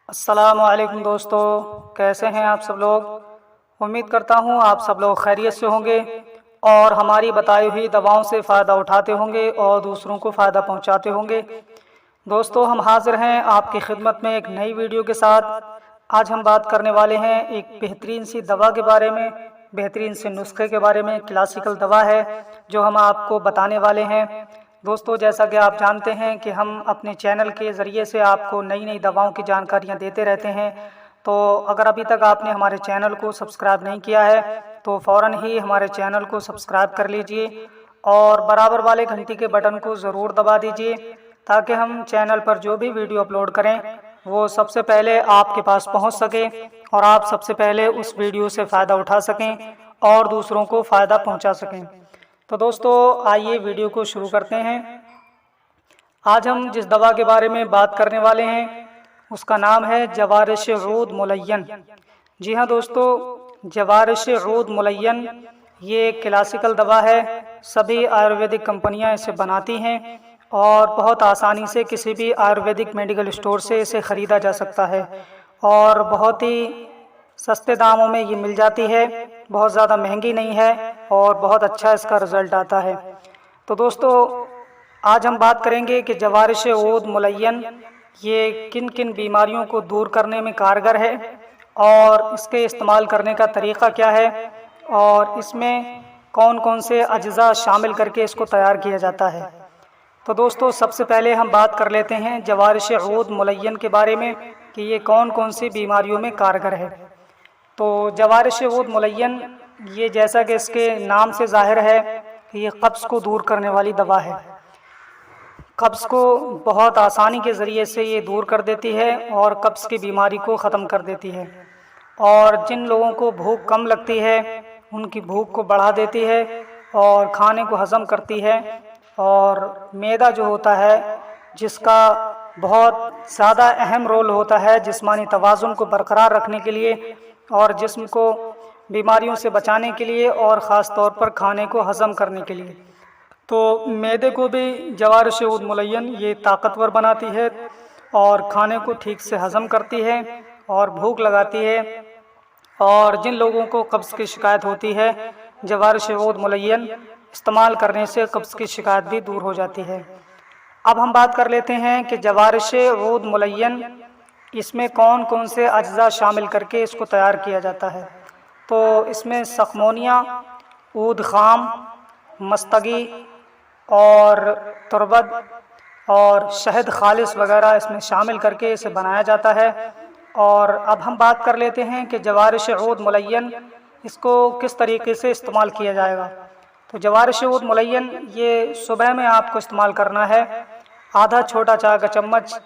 अस्सलाम वालेकुम दोस्तों, कैसे हैं आप सब लोग। उम्मीद करता हूं आप सब लोग खैरियत से होंगे और हमारी बताई हुई दवाओं से फ़ायदा उठाते होंगे और दूसरों को फ़ायदा पहुंचाते होंगे। दोस्तों, हम हाजिर हैं आपकी खिदमत में एक नई वीडियो के साथ। आज हम बात करने वाले हैं एक बेहतरीन सी दवा के बारे में, बेहतरीन से नुस्खे के बारे में। क्लासिकल दवा है जो हम आपको बताने वाले हैं। दोस्तों, जैसा कि आप जानते हैं कि हम अपने चैनल के ज़रिए से आपको नई नई दवाओं की जानकारियां देते रहते हैं। तो अगर अभी तक आपने हमारे चैनल को सब्सक्राइब नहीं किया है तो फ़ौरन ही हमारे चैनल को सब्सक्राइब कर लीजिए और बराबर वाले घंटी के बटन को ज़रूर दबा दीजिए ताकि हम चैनल पर जो भी वीडियो अपलोड करें वो सबसे पहले आपके पास पहुंच सके और आप सबसे पहले उस वीडियो से फ़ायदा उठा सकें और दूसरों को फ़ायदा पहुंचा सकें। तो दोस्तों, आइए वीडियो को शुरू करते हैं। आज हम जिस दवा के बारे में बात करने वाले हैं उसका नाम है जवारिश ऊद मुलय्यन। जी हाँ दोस्तों, जवारिश ऊद मुलय्यन ये क्लासिकल दवा है। सभी आयुर्वेदिक कंपनियां इसे बनाती हैं और बहुत आसानी से किसी भी आयुर्वेदिक मेडिकल स्टोर से इसे ख़रीदा जा सकता है और बहुत ही सस्ते दामों में ये मिल जाती है। बहुत ज़्यादा महंगी नहीं है और बहुत अच्छा इसका रिज़ल्ट आता है। तो दोस्तों, आज हम बात करेंगे कि जवारिश ऊद मुलय्यन ये किन किन बीमारियों को दूर करने में कारगर है और इसके इस्तेमाल करने का तरीक़ा क्या है और इसमें कौन कौन से अज्जा शामिल करके इसको तैयार किया जाता है। तो दोस्तों, सबसे पहले हम बात कर लेते हैं जवारिश ऊद मुलय्यन के बारे में कि ये कौन कौन सी बीमारियों में कारगर है। तो जवारिश ऊद मुलय्यन ये, जैसा कि इसके नाम से ज़ाहिर है कि ये कब्ज़ को दूर करने वाली दवा है। कब्ज़ को बहुत आसानी के ज़रिए से ये दूर कर देती है और कब्ज़ की बीमारी को ख़त्म कर देती है। और जिन लोगों को भूख कम लगती है उनकी भूख को बढ़ा देती है और खाने को हज़म करती है। और मैदा जो होता है जिसका बहुत ज़्यादा अहम रोल होता है जिस्मानी तवाज़ुन को बरकरार रखने के लिए और जिस्म को बीमारियों से बचाने के लिए और ख़ास तौर पर खाने को हज़म करने के लिए, तो मैदे को भी जवारिश ऊद मुलय्यन ये ताकतवर बनाती है और खाने को ठीक से हज़म करती है और भूख लगाती है। और जिन लोगों को कब्ज़ की शिकायत होती है जवारिश ऊद मुलय्यन इस्तेमाल करने से कब्ज़ की शिकायत भी दूर हो जाती है। अब हम बात कर लेते हैं कि जवारिश ऊद मुलय्यन इसमें कौन कौन से अज्जा शामिल करके इसको तैयार किया जाता है। तो इसमें सखमोनिया, ऊद ख़ाम, मस्तगी और तुरबद और शहद खालिस वगैरह इसमें शामिल करके इसे बनाया जाता है। और अब हम बात कर लेते हैं कि जवारिश ऊद मुलय्यन इसको किस तरीके से इस्तेमाल किया जाएगा। तो जवारिश ऊद मुलय्यन ये सुबह में आपको इस्तेमाल करना है। आधा छोटा चाय का चम्मच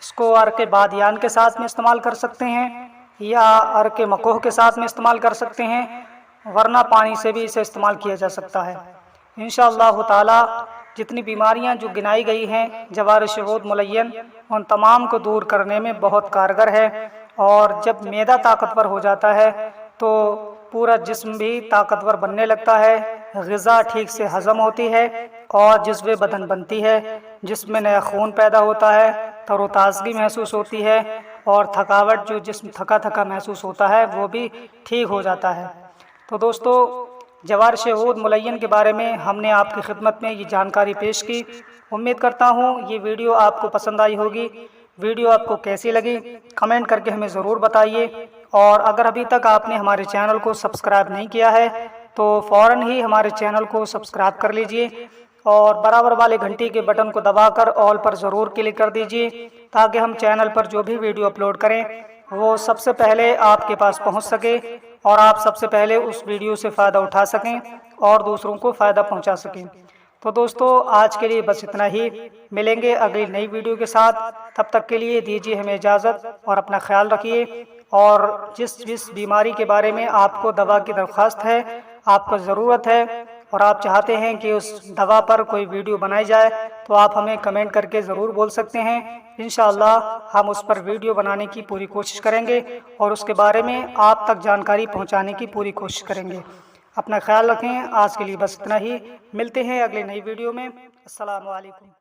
इसको अर्क बादियान के साथ में इस्तेमाल कर सकते हैं या अर्क मकोह के साथ में इस्तेमाल कर सकते हैं, वरना पानी से भी इसे इस्तेमाल किया जा सकता है। इंशाअल्लाह ताला जितनी बीमारियां जो गिनाई गई हैं जवारिश ऊद मुलय्यन उन तमाम को दूर करने में बहुत कारगर है। और जब मैदा ताकतवर हो जाता है तो पूरा जिस्म भी ताकतवर बनने लगता है, ग़िज़ा ठीक से हज़म होती है और जिस्म बदन बनती है, जिसमें नया खून पैदा होता है, तरोताज़गी महसूस होती है और थकावट जो जिस्म थका थका महसूस होता है वो भी ठीक हो जाता है। तो दोस्तों, जवारिश ऊद मुलय्यन के बारे में हमने आपकी खिदमत में ये जानकारी पेश की। उम्मीद करता हूँ ये वीडियो आपको पसंद आई होगी। वीडियो आपको कैसी लगी कमेंट करके हमें ज़रूर बताइए और अगर अभी तक आपने हमारे चैनल को सब्सक्राइब नहीं किया है तो फ़ौरन ही हमारे चैनल को सब्सक्राइब कर लीजिए और बराबर वाले घंटी के बटन को दबाकर ऑल पर ज़रूर क्लिक कर दीजिए ताकि हम चैनल पर जो भी वीडियो अपलोड करें वो सबसे पहले आपके पास पहुंच सके और आप सबसे पहले उस वीडियो से फ़ायदा उठा सकें और दूसरों को फ़ायदा पहुंचा सकें। तो दोस्तों, आज के लिए बस इतना ही। मिलेंगे अगली नई वीडियो के साथ। तब तक के लिए दीजिए हमें इजाज़त और अपना ख्याल रखिए। और जिस बीमारी के बारे में आपको दवा की दरख्वास्त है, आपको ज़रूरत है और आप चाहते हैं कि उस दवा पर कोई वीडियो बनाई जाए तो आप हमें कमेंट करके ज़रूर बोल सकते हैं। इंशाअल्लाह हम उस पर वीडियो बनाने की पूरी कोशिश करेंगे और उसके बारे में आप तक जानकारी पहुंचाने की पूरी कोशिश करेंगे। अपना ख्याल रखें। आज के लिए बस इतना ही। मिलते हैं अगली नई वीडियो में। अस्सलाम वालेकुम।